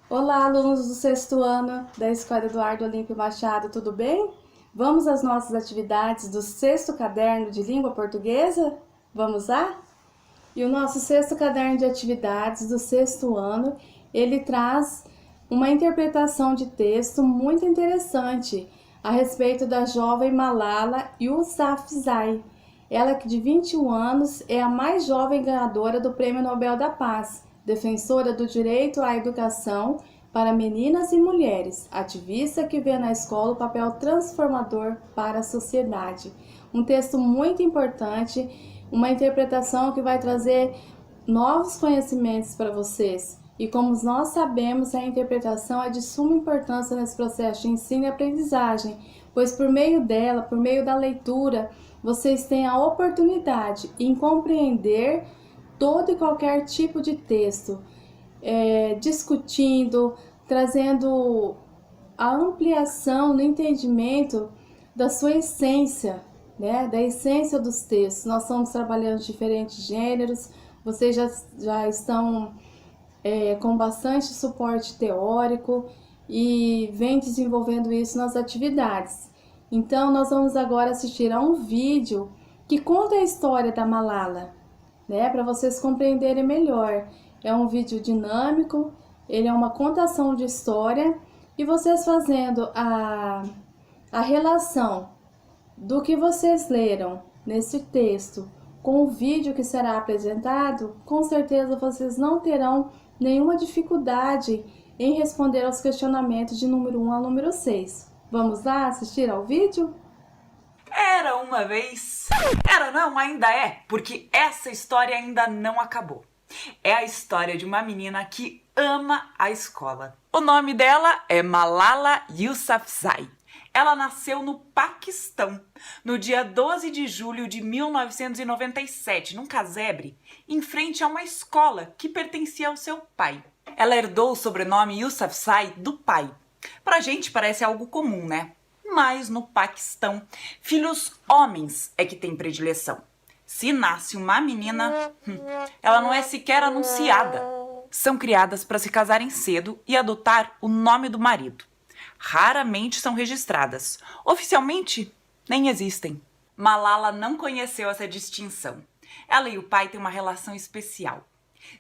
Olá, alunos do sexto ano da Escola Eduardo Olímpio Machado, tudo bem? Vamos às nossas atividades do sexto caderno de língua portuguesa? Vamos lá? E o nosso sexto caderno de atividades do sexto ano, ele traz uma interpretação de texto muito interessante a respeito da jovem Malala Yousafzai. Ela que de 21 anos é a mais jovem ganhadora do Prêmio Nobel da Paz, defensora do direito à educação para meninas e mulheres, ativista que vê na escola o papel transformador para a sociedade. Um texto muito importante, uma interpretação que vai trazer novos conhecimentos para vocês. E como nós sabemos, a interpretação é de suma importância nesse processo de ensino e aprendizagem, pois por meio dela, por meio da leitura, vocês têm a oportunidade em compreender todo e qualquer tipo de texto, discutindo, trazendo a ampliação no entendimento da sua essência, né? Da essência dos textos. Nós estamos trabalhando diferentes gêneros, vocês já estão com bastante suporte teórico e vem desenvolvendo isso nas atividades. Então, nós vamos agora assistir a um vídeo que conta a história da Malala, né, para vocês compreenderem melhor. É um vídeo dinâmico, ele é uma contação de história e vocês fazendo a relação do que vocês leram nesse texto com o vídeo que será apresentado, com certeza vocês não terão nenhuma dificuldade em responder aos questionamentos de número 1 ao número 6. Vamos lá assistir ao vídeo? Era uma vez. Era não, ainda é, porque essa história ainda não acabou. É a história de uma menina que ama a escola. O nome dela é Malala Yousafzai. Ela nasceu no Paquistão, no dia 12 de julho de 1997, num casebre, em frente a uma escola que pertencia ao seu pai. Ela herdou o sobrenome Yousafzai do pai. Pra gente parece algo comum, né? Mas no Paquistão, filhos homens é que tem predileção. Se nasce uma menina, ela não é sequer anunciada. São criadas para se casarem cedo e adotar o nome do marido. Raramente são registradas. Oficialmente, nem existem. Malala não conheceu essa distinção. Ela e o pai têm uma relação especial.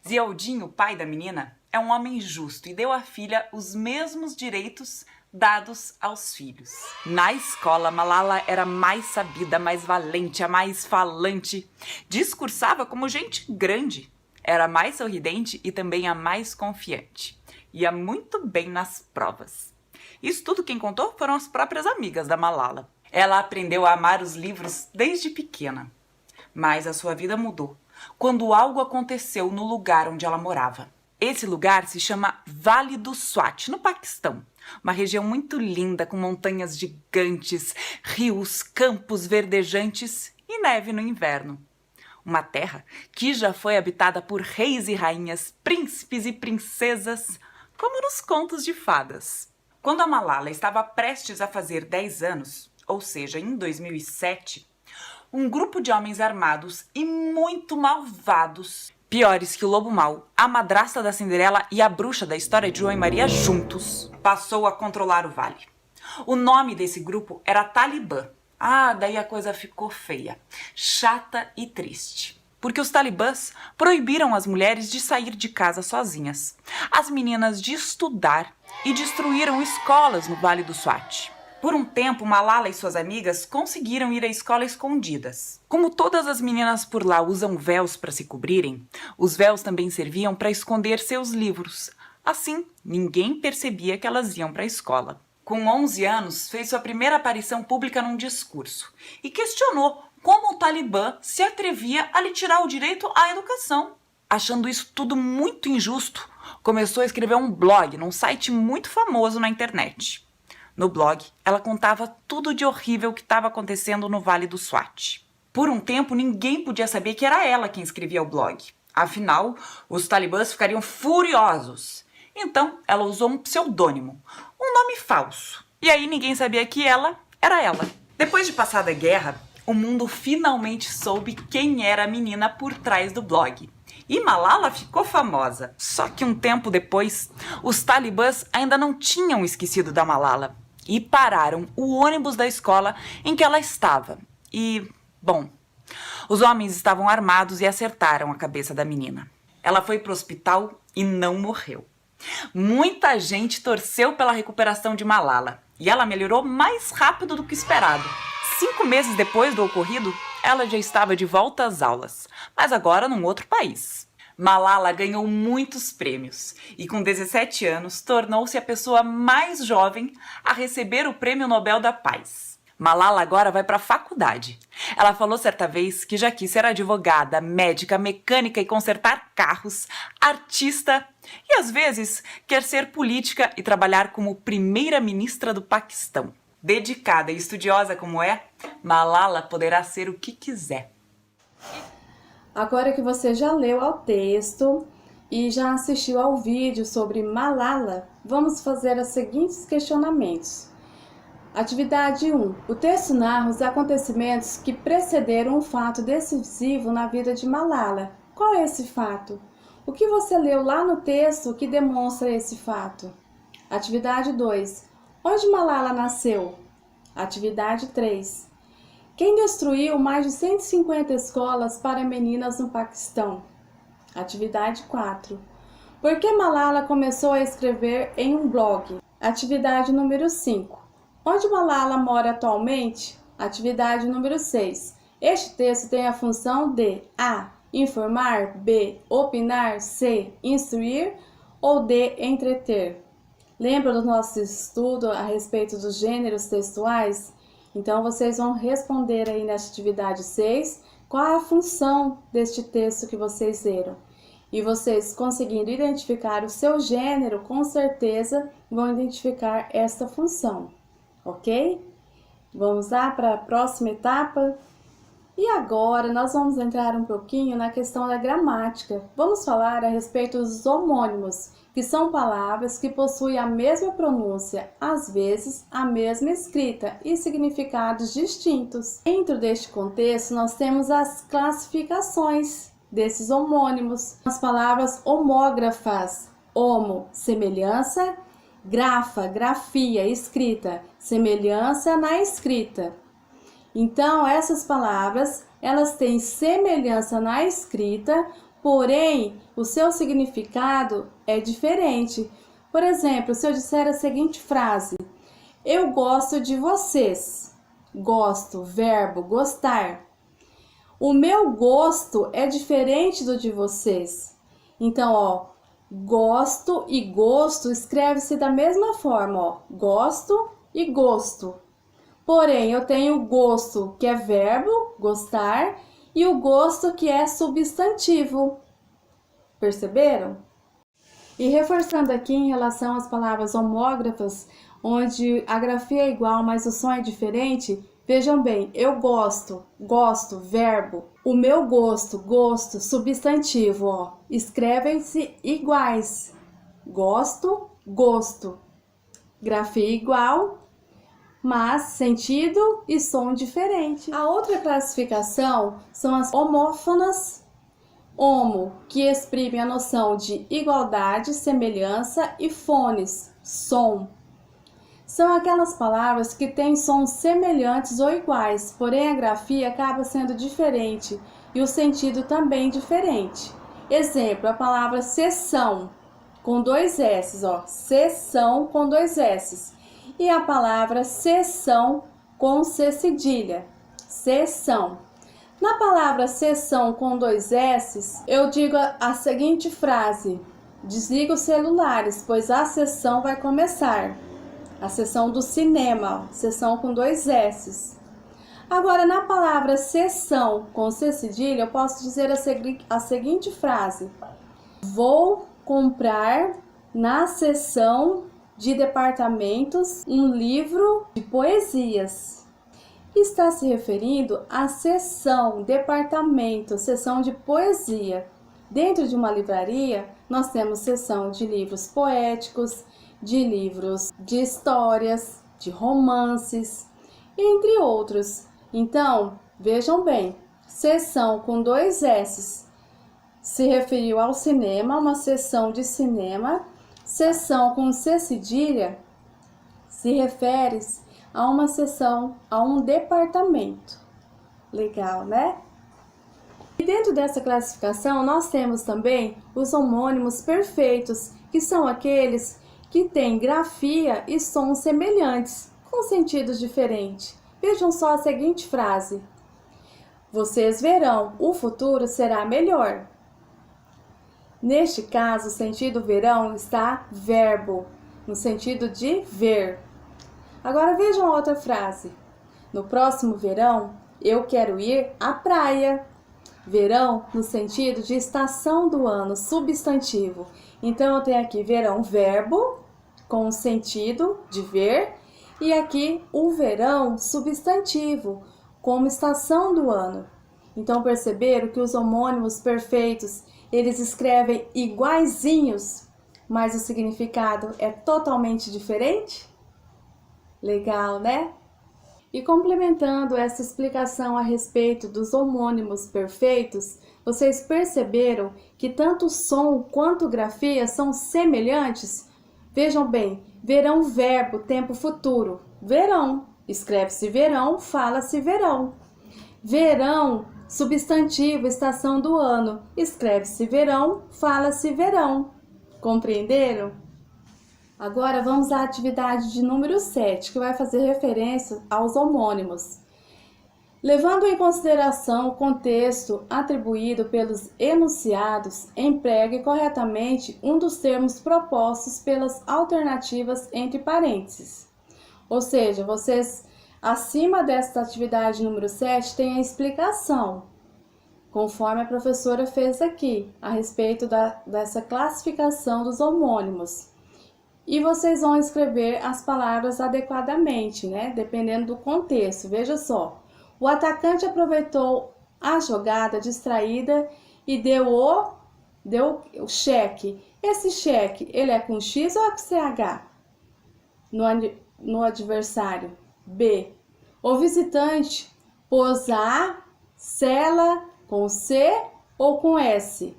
Ziaudin, o pai da menina, é um homem justo e deu à filha os mesmos direitos dados aos filhos. Na escola, Malala era mais sabida, mais valente, a mais falante. Discursava como gente grande. Era mais sorridente e também a mais confiante. Ia muito bem nas provas. Isso tudo quem contou foram as próprias amigas da Malala. Ela aprendeu a amar os livros desde pequena. Mas a sua vida mudou quando algo aconteceu no lugar onde ela morava. Esse lugar se chama Vale do Swat, no Paquistão. Uma região muito linda, com montanhas gigantes, rios, campos verdejantes e neve no inverno. Uma terra que já foi habitada por reis e rainhas, príncipes e princesas, como nos contos de fadas. Quando a Malala estava prestes a fazer 10 anos, ou seja, em 2007, um grupo de homens armados e muito malvados, piores que o lobo mau, a madrasta da Cinderela e a bruxa da história de João e Maria juntos, passou a controlar o vale. O nome desse grupo era Talibã. Daí a coisa ficou feia, chata e triste. Porque os talibãs proibiram as mulheres de sair de casa sozinhas, as meninas de estudar e destruíram escolas no Vale do Swat. Por um tempo, Malala e suas amigas conseguiram ir à escola escondidas. Como todas as meninas por lá usam véus para se cobrirem, os véus também serviam para esconder seus livros. Assim, ninguém percebia que elas iam para a escola. Com 11 anos, fez sua primeira aparição pública num discurso e questionou como o Talibã se atrevia a lhe tirar o direito à educação. Achando isso tudo muito injusto, começou a escrever um blog num site muito famoso na internet. No blog, ela contava tudo de horrível que estava acontecendo no Vale do Swat. Por um tempo, ninguém podia saber que era ela quem escrevia o blog. Afinal, os talibãs ficariam furiosos. Então, ela usou um pseudônimo, um nome falso. E aí ninguém sabia que ela era ela. Depois de passada a guerra, o mundo finalmente soube quem era a menina por trás do blog. E Malala ficou famosa. Só que um tempo depois, os talibãs ainda não tinham esquecido da Malala e pararam o ônibus da escola em que ela estava. E, bom, os homens estavam armados e acertaram a cabeça da menina. Ela foi para o hospital e não morreu. Muita gente torceu pela recuperação de Malala e ela melhorou mais rápido do que esperado. 5 meses depois do ocorrido, ela já estava de volta às aulas, mas agora num outro país. Malala ganhou muitos prêmios e com 17 anos tornou-se a pessoa mais jovem a receber o Prêmio Nobel da Paz. Malala agora vai para a faculdade. Ela falou certa vez que já quis ser advogada, médica, mecânica e consertar carros, artista e às vezes quer ser política e trabalhar como primeira-ministra do Paquistão. Dedicada e estudiosa como é, Malala poderá ser o que quiser. Agora que você já leu ao texto e já assistiu ao vídeo sobre Malala, vamos fazer os seguintes questionamentos. Atividade 1. O texto narra os acontecimentos que precederam um fato decisivo na vida de Malala. Qual é esse fato? O que você leu lá no texto que demonstra esse fato? Atividade 2. Onde Malala nasceu? Atividade 3. Quem destruiu mais de 150 escolas para meninas no Paquistão? Atividade 4. Por que Malala começou a escrever em um blog? Atividade número 5. Onde Malala mora atualmente? Atividade número 6. Este texto tem a função de A. Informar, B. Opinar, C. Instruir ou D. Entreter. Lembra do nosso estudo a respeito dos gêneros textuais? Então, vocês vão responder aí nessa atividade 6 qual é a função deste texto que vocês leram. E vocês conseguindo identificar o seu gênero, com certeza vão identificar esta função, ok? Vamos lá para a próxima etapa? E agora nós vamos entrar um pouquinho na questão da gramática. Vamos falar a respeito dos homônimos, que são palavras que possuem a mesma pronúncia, às vezes a mesma escrita e significados distintos. Dentro deste contexto, nós temos as classificações desses homônimos. As palavras homógrafas, homo, semelhança, grafa, grafia, escrita, semelhança na escrita. Então, essas palavras, elas têm semelhança na escrita, porém, o seu significado é diferente. Por exemplo, se eu disser a seguinte frase: eu gosto de vocês. Gosto, verbo, gostar. O meu gosto é diferente do de vocês. Então, ó, gosto e gosto escreve-se da mesma forma, ó, gosto e gosto. Porém, eu tenho o gosto, que é verbo, gostar, e o gosto, que é substantivo. Perceberam? E reforçando aqui em relação às palavras homógrafas, onde a grafia é igual, mas o som é diferente, vejam bem, eu gosto, gosto, verbo. O meu gosto, gosto, substantivo, ó, escrevem-se iguais. Gosto, gosto. Grafia igual, mas sentido e som diferente. A outra classificação são as homófonas. Homo, que exprime a noção de igualdade, semelhança, e fones, som. São aquelas palavras que têm sons semelhantes ou iguais, porém a grafia acaba sendo diferente e o sentido também diferente. Exemplo, a palavra sessão, com 2 S, ó, sessão com 2 S. E a palavra sessão com C cedilha, sessão. Na palavra sessão com 2 S, eu digo a seguinte frase: desliga os celulares, pois a sessão vai começar. A sessão do cinema, ó, sessão com 2 S. Agora, na palavra sessão com C cedilha, eu posso dizer a seguinte frase: vou comprar na sessão de departamentos um livro de poesias. Está se referindo à seção, departamento, seção de poesia. Dentro de uma livraria, nós temos seção de livros poéticos, de livros de histórias, de romances, entre outros. Então, vejam bem, seção com 2 S se referiu ao cinema, uma sessão de cinema. Sessão com C cedilha se refere a uma sessão, a um departamento. Legal, né? E dentro dessa classificação, nós temos também os homônimos perfeitos, que são aqueles que têm grafia e sons semelhantes, com sentidos diferentes. Vejam só a seguinte frase: vocês verão, o futuro será melhor. Neste caso, o sentido verão está verbo, no sentido de ver. Agora vejam outra frase: no próximo verão, eu quero ir à praia. Verão no sentido de estação do ano, substantivo. Então eu tenho aqui verão, verbo, com o sentido de ver, e aqui o verão, substantivo, como estação do ano. Então perceberam que os homônimos perfeitos, eles escrevem iguaizinhos, mas o significado é totalmente diferente? Legal, né? E complementando essa explicação a respeito dos homônimos perfeitos, vocês perceberam que tanto som quanto grafia são semelhantes? Vejam bem, verão, verbo, tempo futuro. Verão, escreve-se verão, fala-se verão. Verão, substantivo, estação do ano. Escreve-se verão, fala-se verão. Compreenderam? Agora vamos à atividade de número 7, que vai fazer referência aos homônimos. Levando em consideração o contexto atribuído pelos enunciados, empregue corretamente um dos termos propostos pelas alternativas entre parênteses. Ou seja, vocês, acima desta atividade número 7, têm a explicação, conforme a professora fez aqui, a respeito dessa classificação dos homônimos. E vocês vão escrever as palavras adequadamente, né? Dependendo do contexto. Veja só. O atacante aproveitou a jogada distraída e deu o cheque. Esse cheque, ele é com X ou é com CH? No adversário. B. O visitante pôs A, cela com C ou com S?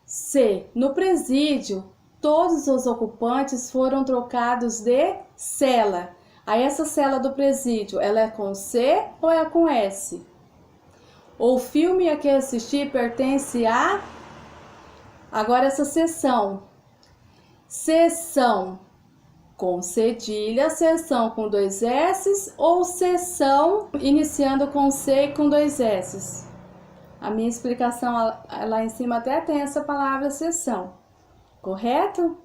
C. No presídio, todos os ocupantes foram trocados de cela. Aí essa cela do presídio, ela é com C ou é com S? O filme a que assisti pertence a... Agora essa sessão. Sessão com cedilha, sessão com 2 S ou sessão iniciando com C e com 2 S? A minha explicação lá em cima até tem essa palavra sessão. Correto?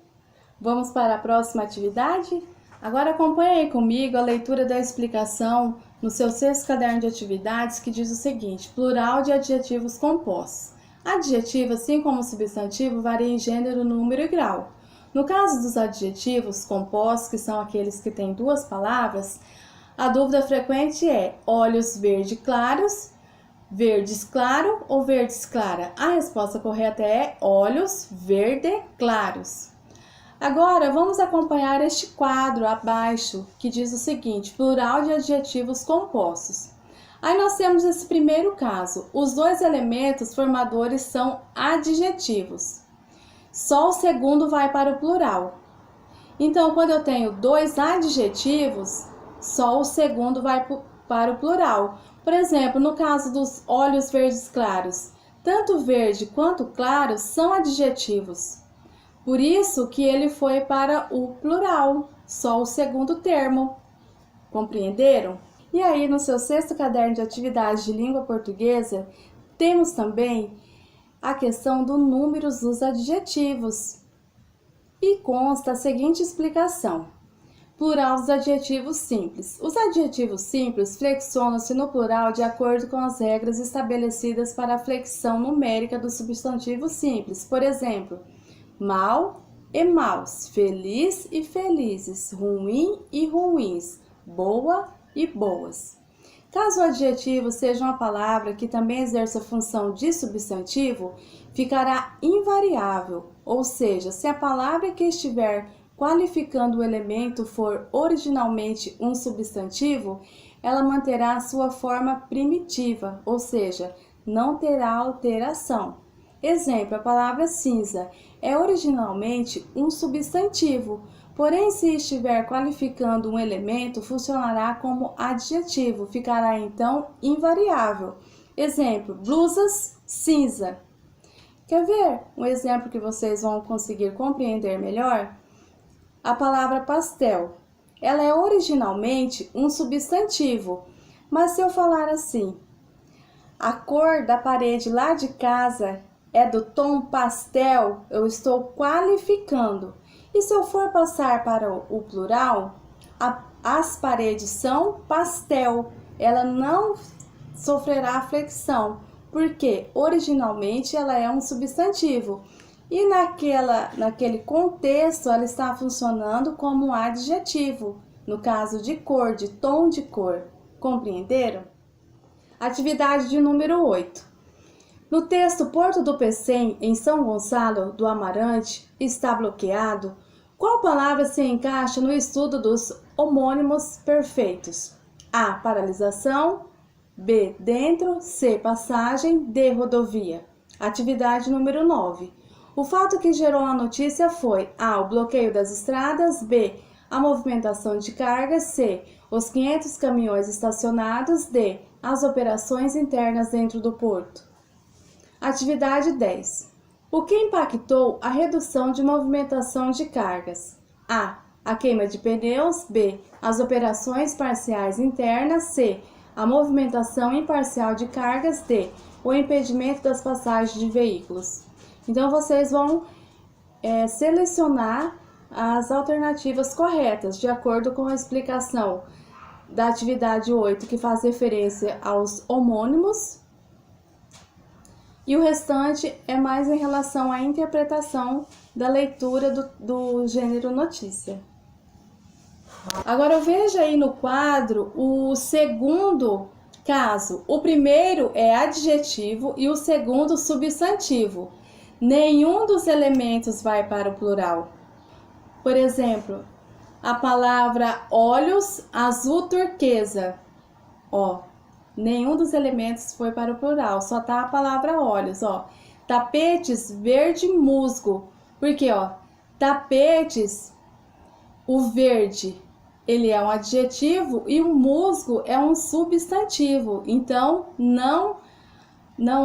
Vamos para a próxima atividade? Agora acompanhe aí comigo a leitura da explicação no seu 6º caderno de atividades, que diz o seguinte: plural de adjetivos compostos. Adjetivo, assim como substantivo, varia em gênero, número e grau. No caso dos adjetivos compostos, que são aqueles que têm 2 palavras, a dúvida frequente é olhos verde claros, verdes claro ou verdes clara? A resposta correta é olhos verde claros. Agora vamos acompanhar este quadro abaixo que diz o seguinte: plural de adjetivos compostos. Aí nós temos esse primeiro caso. Os 2 elementos formadores são adjetivos. Só o segundo vai para o plural. Então, quando eu tenho 2 adjetivos, só o segundo vai para o plural. Por exemplo, no caso dos olhos verdes claros, tanto verde quanto claro são adjetivos. Por isso que ele foi para o plural, só o segundo termo. Compreenderam? E aí, no seu 6º caderno de atividades de língua portuguesa, temos também a questão do números dos adjetivos. E consta a seguinte explicação: plural dos adjetivos simples. Os adjetivos simples flexionam-se no plural de acordo com as regras estabelecidas para a flexão numérica do substantivo simples. Por exemplo, mal e maus, feliz e felizes, ruim e ruins, boa e boas. Caso o adjetivo seja uma palavra que também exerça a função de substantivo, ficará invariável, ou seja, se a palavra que estiver qualificando o elemento for originalmente um substantivo, ela manterá sua forma primitiva, ou seja, não terá alteração. Exemplo, a palavra cinza é originalmente um substantivo, porém, se estiver qualificando um elemento, funcionará como adjetivo, ficará então invariável. Exemplo, blusas cinza. Quer ver um exemplo que vocês vão conseguir compreender melhor? A palavra pastel. Ela é originalmente um substantivo, mas se eu falar assim, a cor da parede lá de casa é do tom pastel, eu estou qualificando. E se eu for passar para o plural, as paredes são pastel. Ela não sofrerá flexão, porque originalmente ela é um substantivo. E naquele contexto ela está funcionando como um adjetivo, no caso de cor, de tom de cor. Compreenderam? Atividade de número 8. No texto Porto do Pecém, em São Gonçalo do Amarante, está bloqueado. Qual palavra se encaixa no estudo dos homônimos perfeitos? A. Paralisação. B. Dentro. C. Passagem. D. Rodovia. Atividade número 9. O fato que gerou a notícia foi A. O bloqueio das estradas. B. A movimentação de cargas. C. Os 500 caminhões estacionados. D. As operações internas dentro do porto. Atividade 10. O que impactou a redução de movimentação de cargas? A. A queima de pneus. B. As operações parciais internas. C. A movimentação imparcial de cargas. D. O impedimento das passagens de veículos. Então, vocês vão selecionar as alternativas corretas, de acordo com a explicação da atividade 8, que faz referência aos homônimos, e o restante é mais em relação à interpretação da leitura do gênero notícia. Agora veja aí no quadro o segundo caso. O primeiro é adjetivo e o segundo substantivo. Nenhum dos elementos vai para o plural. Por exemplo, a palavra olhos azul turquesa. Nenhum dos elementos foi para o plural, só tá a palavra olhos, Tapetes verde musgo. Porque, tapetes, o verde, ele é um adjetivo e o musgo é um substantivo. Então, não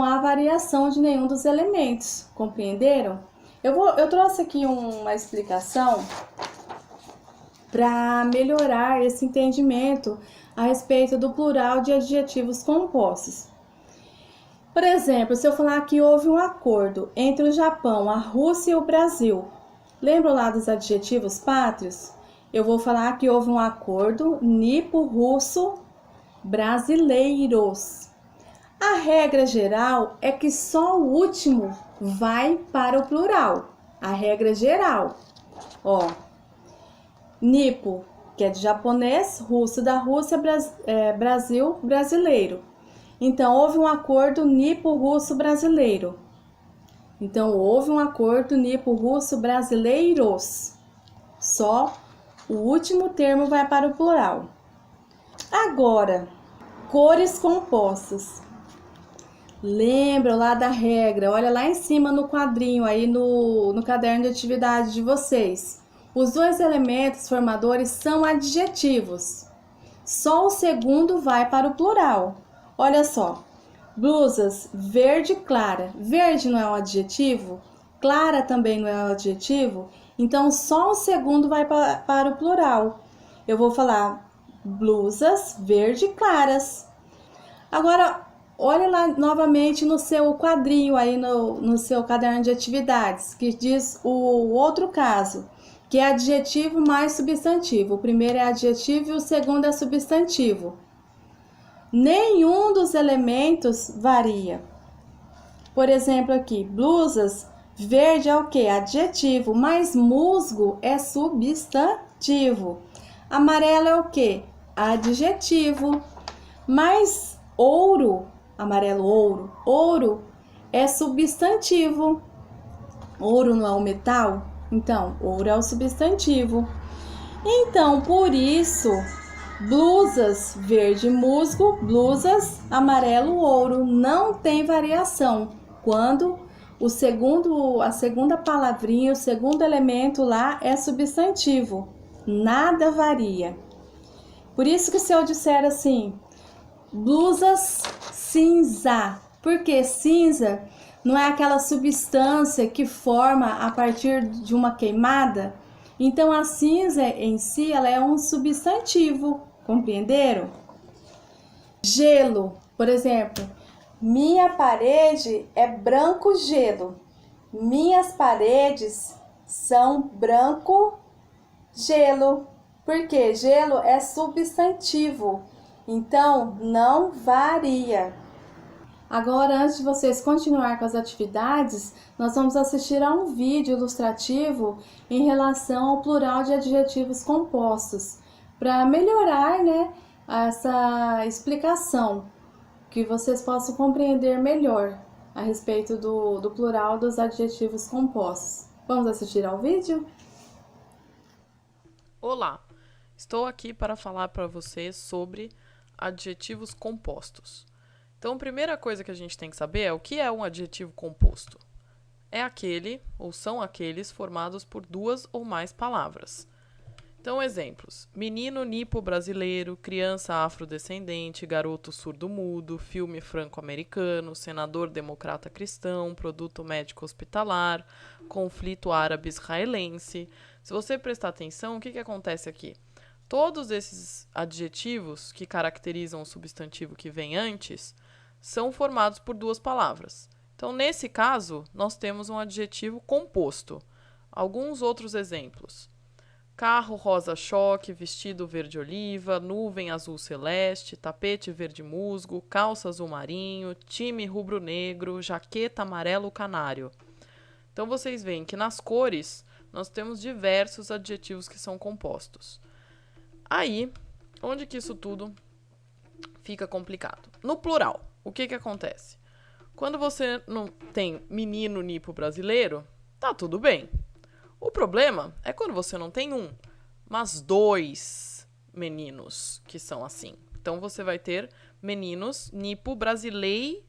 há variação de nenhum dos elementos. Compreenderam? Eu trouxe aqui uma explicação para melhorar esse entendimento a respeito do plural de adjetivos compostos. Por exemplo, se eu falar que houve um acordo entre o Japão, a Rússia e o Brasil, lembram lá dos adjetivos pátrios? Eu vou falar que houve um acordo nipo-russo-brasileiros. A regra geral é que só o último vai para o plural. A regra geral. Nipo, que é de japonês, russo da Rússia, Brasil, brasileiro. Então, houve um acordo nipo-russo-brasileiro. Então, houve um acordo nipo-russo-brasileiros. Só o último termo vai para o plural. Agora, cores compostas. Lembra lá da regra? Olha lá em cima no quadrinho, aí no caderno de atividade de vocês. Os dois elementos formadores são adjetivos. Só o segundo vai para o plural. Olha só. Blusas verde clara. Verde não é um adjetivo? Clara também não é um adjetivo? Então, só o segundo vai para o plural. Eu vou falar blusas verde claras. Agora, olha lá novamente no seu quadrinho, aí no seu caderno de atividades, que diz o outro caso, que é adjetivo mais substantivo. O primeiro é adjetivo e o segundo é substantivo. Nenhum dos elementos varia. Por exemplo, aqui, blusas verde é o que? Adjetivo, mas musgo é substantivo. Amarelo é o que? Adjetivo. Mas ouro, amarelo ouro é substantivo. Ouro não é o metal? Então, ouro é o substantivo. Então, por isso Blusas verde musgo, blusas amarelo ouro. Não tem variação. Quando a segunda palavrinha, o segundo elemento lá é substantivo. Nada varia. Por isso que se eu disser assim, blusas cinza, porque cinza não é aquela substância que forma a partir de uma queimada? Então a cinza em si, ela é um substantivo, compreenderam? Gelo, por exemplo, minha parede é branco gelo. Minhas paredes são branco gelo. Porque gelo é substantivo, então não varia. Agora, antes de vocês continuar com as atividades, nós vamos assistir a um vídeo ilustrativo em relação ao plural de adjetivos compostos, para melhorar, né, essa explicação, que vocês possam compreender melhor a respeito do plural dos adjetivos compostos. Vamos assistir ao vídeo? Olá, estou aqui para falar para vocês sobre adjetivos compostos. Então, a primeira coisa que a gente tem que saber é o que é um adjetivo composto. É aquele, ou são aqueles, formados por duas ou mais palavras. Então, exemplos: menino nipo brasileiro, criança afrodescendente, garoto surdo-mudo, filme franco-americano, senador democrata cristão, produto médico hospitalar, conflito árabe-israelense. Se você prestar atenção, o que acontece aqui? Todos esses adjetivos que caracterizam o substantivo que vem antes são formados por duas palavras. Então, nesse caso, nós temos um adjetivo composto. Alguns outros exemplos: carro rosa-choque, vestido verde-oliva, nuvem azul-celeste, tapete verde-musgo, calça azul-marinho, time rubro-negro, jaqueta amarelo-canário. Então, vocês veem que nas cores nós temos diversos adjetivos que são compostos. Aí, onde que isso tudo fica complicado? No plural, o que acontece? Quando você não tem menino nipo brasileiro, tá tudo bem. O problema é quando você não tem um, mas dois meninos que são assim. Então, você vai ter meninos nipo brasileiros.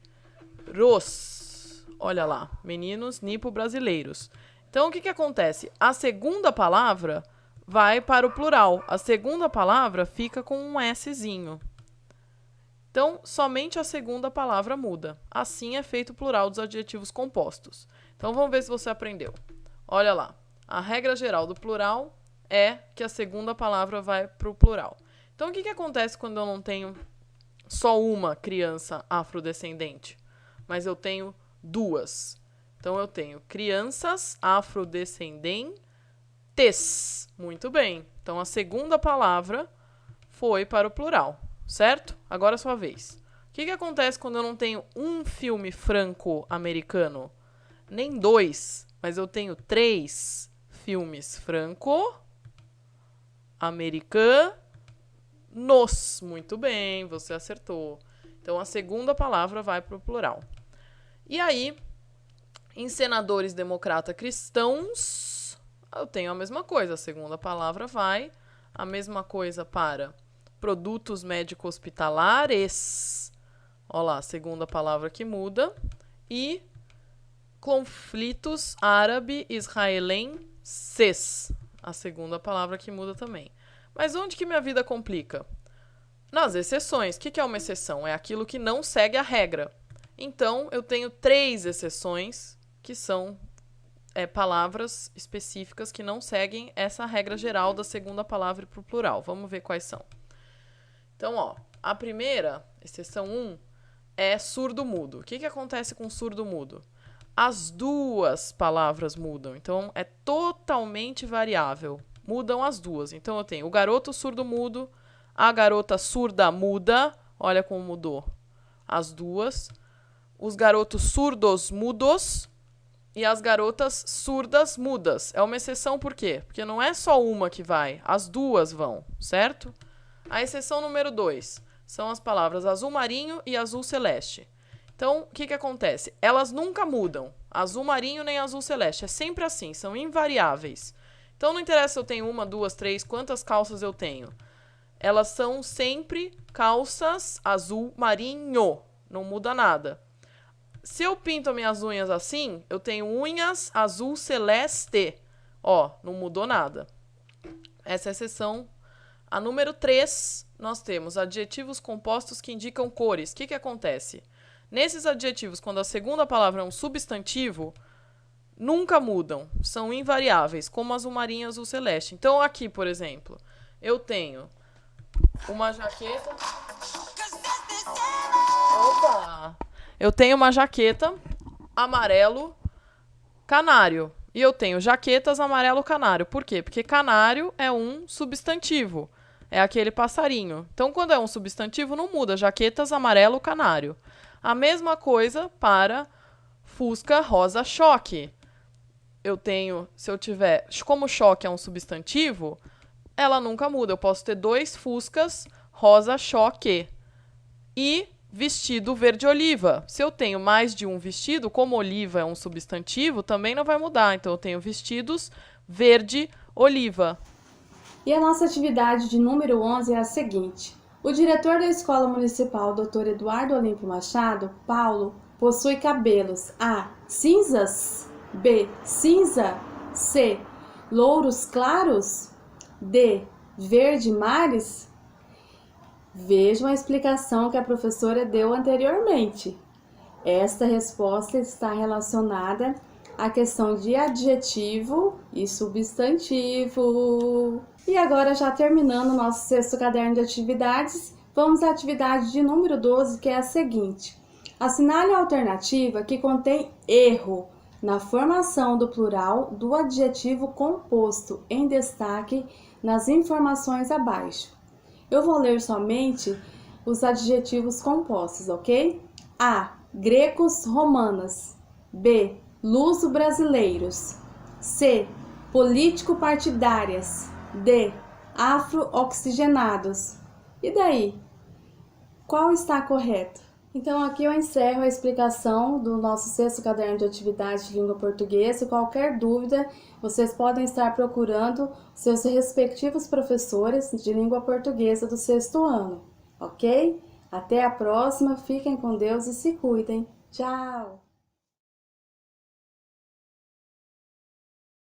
Olha lá, meninos nipo brasileiros. Então, o que acontece? A segunda palavra vai para o plural. A segunda palavra fica com um Szinho. Então, somente a segunda palavra muda. Assim é feito o plural dos adjetivos compostos. Então, vamos ver se você aprendeu. Olha lá. A regra geral do plural é que a segunda palavra vai para o plural. Então, o que acontece quando eu não tenho só uma criança afrodescendente, mas eu tenho duas? Então, eu tenho crianças afrodescendentes. Muito bem. Então, a segunda palavra foi para o plural, certo? Agora é a sua vez. O que acontece quando eu não tenho um filme franco-americano? Nem dois, mas eu tenho 3 filmes franco-americanos. Muito bem, você acertou. Então, a segunda palavra vai para o plural. E aí, em senadores democrata cristãos, eu tenho a mesma coisa. A segunda palavra vai. A mesma coisa para produtos médico-hospitalares. Olha lá, a segunda palavra que muda. E conflitos árabe-israelenses. A segunda palavra que muda também. Mas onde que minha vida complica? Nas exceções. O que é uma exceção? É aquilo que não segue a regra. Então, eu tenho 3 exceções que são palavras específicas que não seguem essa regra geral da segunda palavra para o plural. Vamos ver quais são. Então, ó, a primeira, exceção 1, é surdo-mudo. O que acontece com surdo-mudo? As duas palavras mudam. Então, é totalmente variável. Mudam as duas. Então, eu tenho o garoto surdo-mudo, a garota surda-muda. Olha como mudou. As duas. Os garotos surdos-mudos e as garotas surdas-mudas. É uma exceção por quê? Porque não é só uma que vai, as duas vão, certo? A exceção número 2 são as palavras azul marinho e azul celeste. Então, o que acontece? Elas nunca mudam, azul marinho nem azul celeste. É sempre assim, são invariáveis. Então, não interessa se eu tenho 1, 2, 3, quantas calças eu tenho. elas são sempre calças azul marinho. Não muda nada. Se eu pinto minhas unhas assim, eu tenho unhas azul celeste. Ó, não mudou nada. Essa é a seção. A número 3, nós temos adjetivos compostos que indicam cores. O que acontece? Nesses adjetivos, quando a segunda palavra é um substantivo, nunca mudam. São invariáveis, como azul marinho e azul celeste. Então, aqui, por exemplo, eu tenho uma jaqueta... Opa! Eu tenho uma jaqueta amarelo canário. E eu tenho jaquetas amarelo canário. Por quê? Porque canário é um substantivo. É aquele passarinho. Então, quando é um substantivo, não muda. Jaquetas amarelo canário. A mesma coisa para fusca rosa choque. Eu tenho, se eu tiver... Como choque é um substantivo, ela nunca muda. Eu posso ter 2 fuscas rosa choque. E vestido verde oliva. Se eu tenho mais de um vestido, como oliva é um substantivo, também não vai mudar. Então, eu tenho vestidos verde oliva. E a nossa atividade de número 11 é a seguinte. O diretor da Escola Municipal, Dr. Eduardo Olímpio Machado, Paulo, possui cabelos A. cinzas, B. cinza, C. louros claros, D. verde mares. Vejam a explicação que a professora deu anteriormente. Esta resposta está relacionada à questão de adjetivo e substantivo. E agora, já terminando o nosso 6º caderno de atividades, vamos à atividade de número 12, que é a seguinte. Assinale a alternativa que contém erro na formação do plural do adjetivo composto em destaque nas informações abaixo. Eu vou ler somente os adjetivos compostos, ok? A. Grecos romanas. B. Luso-brasileiros. C. Político-partidárias. D. Afro-oxigenados. E daí? Qual está correto? Então, aqui eu encerro a explicação do nosso 6º caderno de atividade de língua portuguesa. Qualquer dúvida, vocês podem estar procurando seus respectivos professores de língua portuguesa do 6º ano, ok? Até a próxima, fiquem com Deus e se cuidem. Tchau!